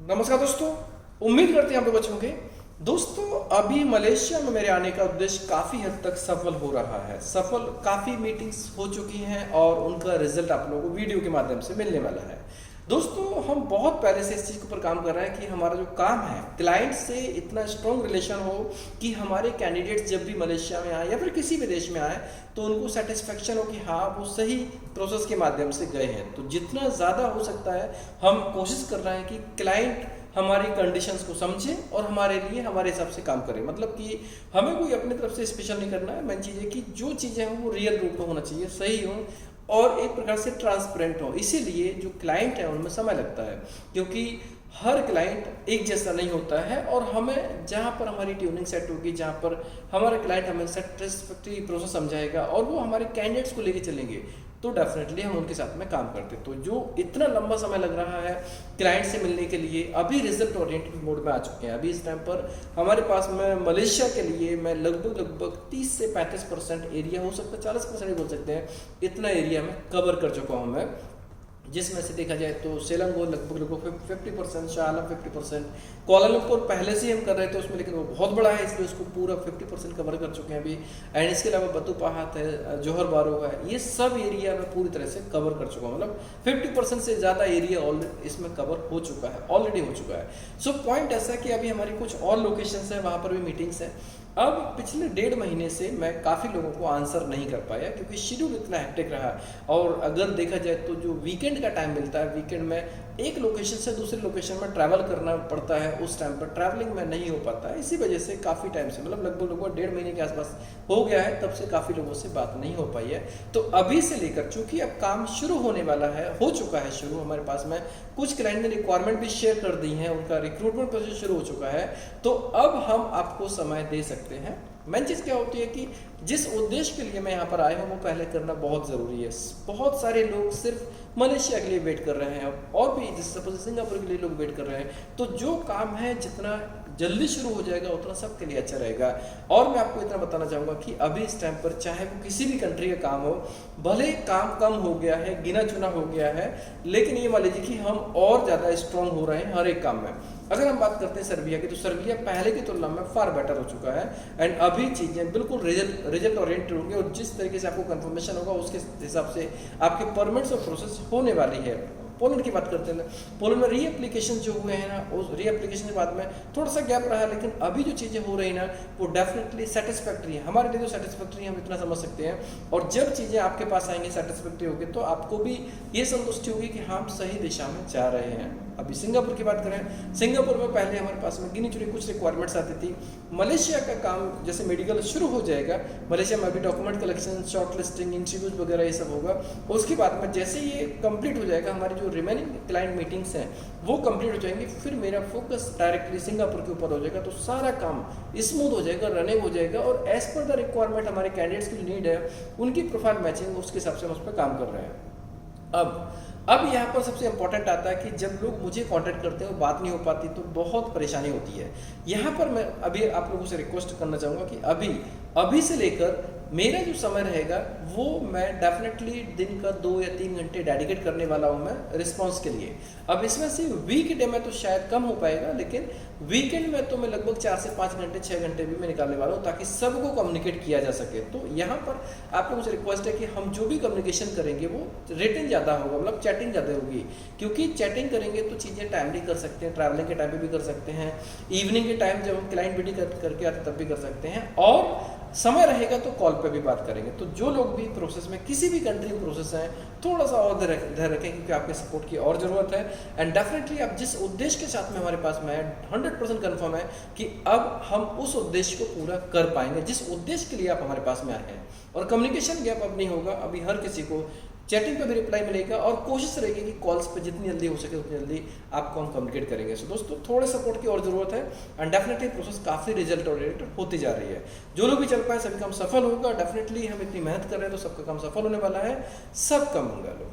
नमस्कार दोस्तों, उम्मीद करते हैं आप लोग अच्छे होंगे। दोस्तों, अभी मलेशिया में मेरे आने का उद्देश्य काफ़ी हद तक सफल हो रहा है। सफल काफ़ी मीटिंग्स हो चुकी हैं और उनका रिजल्ट आप लोगों को वीडियो के माध्यम से मिलने वाला है। दोस्तों, हम बहुत पहले से इस चीज़ के ऊपर काम कर रहे हैं कि हमारा जो काम है क्लाइंट से इतना स्ट्रॉन्ग रिलेशन हो कि हमारे कैंडिडेट्स जब भी मलेशिया में आए या फिर किसी भी देश में आए तो उनको सेटिस्फेक्शन हो कि हाँ, वो सही प्रोसेस के माध्यम से गए हैं। तो जितना ज़्यादा हो सकता है हम कोशिश कर रहे हैं कि क्लाइंट हमारी कंडीशंस को समझे और हमारे लिए हमारे हिसाब से काम करे। मतलब कि हमें कोई अपनी तरफ से स्पेशल नहीं करना है। मेन चीज़ है कि जो चीज़ें हों वो रियल रूप में होना चाहिए, सही हो और एक प्रकार से ट्रांसपेरेंट हो। इसीलिए जो क्लाइंट है उनमें समय लगता है, क्योंकि हर क्लाइंट एक जैसा नहीं होता है। और हमें जहाँ पर हमारी ट्यूनिंग सेट होगी, जहाँ पर हमारा क्लाइंट हमें सेटिस्फैक्टरी प्रोसेस समझाएगा और वो हमारे कैंडिडेट्स को लेके चलेंगे, तो डेफिनेटली हम उनके साथ में काम करते हैं। तो जो इतना लंबा समय लग रहा है क्लाइंट से मिलने के लिए, अभी रिजल्ट ओरिएंटेड मोड में आ चुके हैं। अभी इस टाइम पर हमारे पास में मलेशिया के लिए मैं लगभग 30 से 35% एरिया, हो सकता है 40% ही बोल सकते हैं, इतना एरिया में कवर कर चुका हूँ मैं। जिसमें से देखा जाए तो सेलंगो लगभग 50%, शाहआलम 50%, कुआलालंपुर पहले से ही हम कर रहे थे उसमें, लेकिन वो बहुत बड़ा है इसलिए उसको पूरा 50% कवर कर चुके हैं अभी। एंड इसके अलावा बतू पहात है, जौहर बारो है, ये सब एरिया में पूरी तरह से कवर कर चुका हूँ। मतलब 50% से ज़्यादा एरिया ऑलरेडी इसमें कवर हो चुका है, ऑलरेडी हो चुका है। सो पॉइंट ऐसा कि अभी हमारी कुछ और लोकेशंस हैं, वहाँ पर भी मीटिंग्स हैं। अब पिछले 1.5 महीने से मैं काफ़ी लोगों को आंसर नहीं कर पाया क्योंकि शेड्यूल इतना हेक्टिक रहा। और अगर देखा जाए तो जो वीकेंड का टाइम मिलता है, वीकेंड में एक लोकेशन से दूसरे लोकेशन में ट्रैवल करना पड़ता है, उस टाइम पर ट्रैवलिंग में नहीं हो पाता है। इसी वजह से काफ़ी टाइम से, मतलब लगभग 1.5 महीने के आसपास हो गया है, तब से काफ़ी लोगों से बात नहीं हो पाई है। तो अभी से लेकर, चूंकि अब काम शुरू होने वाला है, हो चुका है शुरू, हमारे पास में कुछ क्लाइंट ने रिक्वायरमेंट भी शेयर कर दी है, उनका रिक्रूटमेंट प्रोसेस शुरू हो चुका है। तो अब हम आपको समय दे सकते हैं। मेन चीज़ क्या होती है कि जिस उद्देश्य के लिए मैं यहाँ पर आया हूँ वो पहले करना बहुत ज़रूरी है। बहुत सारे लोग सिर्फ मलेशिया के लिए वेट कर रहे हैं और भी जैसे सपोज सिंगापुर के लिए लोग वेट कर रहे हैं। तो जो काम है जितना जल्दी शुरू हो जाएगा उतना सबके लिए अच्छा रहेगा। और मैं आपको इतना बताना चाहूँगा कि अभी इस टाइम पर चाहे वो किसी भी कंट्री का काम हो, भले काम कम हो गया है, गिना चुना हो गया है, लेकिन ये मान लीजिए कि हम और ज़्यादा स्ट्रॉन्ग हो रहे हैं हर एक काम में। अगर हम बात करते हैं सर्बिया की, तो सर्बिया पहले की तुलना में फार बेटर हो चुका है। एंड अभी चीज़ें बिल्कुल रिजल्ट ओरिएंटेड होंगी और जिस तरीके से आपको कंफर्मेशन होगा उसके हिसाब से आपके परमिट्स और प्रोसेस होने वाली है। पोलैंड की बात करते हैं, पोलैंड में री एप्लीकेशन जो हुए हैं ना, उस री एप्लीकेशन के बाद में थोड़ा सा गैप रहा है, लेकिन अभी जो चीज़ें हो रही ना वो डेफिनेटली सेटिस्फैक्ट्री है हमारे लिए। तो सेटिस्फैक्ट्री हम इतना समझ सकते हैं। और जब चीज़ें आपके पास आएंगी, सेटिस्फैक्ट्री होगी, तो आपको भी ये संतुष्टि होगी कि हम सही दिशा में जा रहे हैं। अभी सिंगापुर की बात करें, सिंगापुर में पहले हमारे पास में गिनी चुनी कुछ रिक्वायरमेंट्स आती थी। मलेशिया का काम जैसे मेडिकल शुरू हो जाएगा, मलेशिया में अभी document collection, short listing, interviews वगैरह ये सब होगा। उसके बाद में जैसे ये कंप्लीट हो जाएगा, हमारी जो रिमेनिंग क्लाइंट मीटिंग्स हैं वो कंप्लीट हो जाएंगी, फिर मेरा फोकस डायरेक्टली सिंगापुर के ऊपर हो जाएगा। तो सारा काम स्मूथ हो जाएगा, रनिंग हो जाएगा और एज पर द रिक्वायरमेंट हमारे कैंडिडेट्स की जो नीड है उनकी प्रोफाइल मैचिंग, उसके हिसाब से हम उस पर काम कर रहे हैं। अब यहाँ पर सबसे इंपॉर्टेंट आता है कि जब लोग मुझे कांटेक्ट करते हैं, बात नहीं हो पाती तो बहुत परेशानी होती है। यहाँ पर मैं अभी आप लोगों से रिक्वेस्ट करना चाहूँगा कि अभी से लेकर मेरा जो समय रहेगा वो मैं डेफिनेटली दिन का 2 या 3 घंटे डेडिकेट करने वाला हूँ मैं रिस्पांस के लिए। अब इसमें से वीकडे में तो शायद कम हो पाएगा, लेकिन वीकेंड में तो मैं लगभग 4 से 5 घंटे 6 घंटे भी मैं निकालने वाला हूँ ताकि सबको कम्युनिकेट किया जा सके। तो यहाँ पर आप लोगों से रिक्वेस्ट है कि हम जो भी कम्युनिकेशन करेंगे वो रिटन ज़्यादा होगा, मतलब चैटिंग ज़्यादा होगी। क्योंकि चैटिंग करेंगे तो चीज़ें टाइमली कर सकते हैं, ट्रैवलिंग के टाइम पे भी कर सकते हैं, इवनिंग के टाइम जब हम क्लाइंट मीटिंग करके आते तब भी कर सकते हैं, और समय रहेगा तो कॉल पे भी बात करेंगे। तो जो लोग भी प्रोसेस में, किसी भी कंट्री में प्रोसेस हैं, थोड़ा सा और धैर्य रखें क्योंकि आपके सपोर्ट की और ज़रूरत है। एंड डेफिनेटली आप जिस उद्देश्य के साथ में हमारे पास में है, 100% कन्फर्म है कि अब हम उस उद्देश्य को पूरा कर पाएंगे जिस उद्देश्य के लिए आप हमारे पास में आए हैं। और कम्युनिकेशन गैप अब नहीं होगा, अभी हर किसी को चैटिंग पे भी रिप्लाई मिलेगा और कोशिश रहेगी कि कॉल्स पे जितनी जल्दी हो सके उतनी जल्दी आपको हम कम्युनिकेट करेंगे। सो दोस्तों, थोड़े सपोर्ट की और ज़रूरत है एंड डेफिनेटली प्रोसेस काफ़ी रिजल्ट ओरिएंटेड होती जा रही है। जो लोग भी चल पाए सभी काम सफल होगा। डेफिनेटली हम इतनी मेहनत कर रहे हैं तो सबका काम सफल होने वाला है। सबका मंगल हो।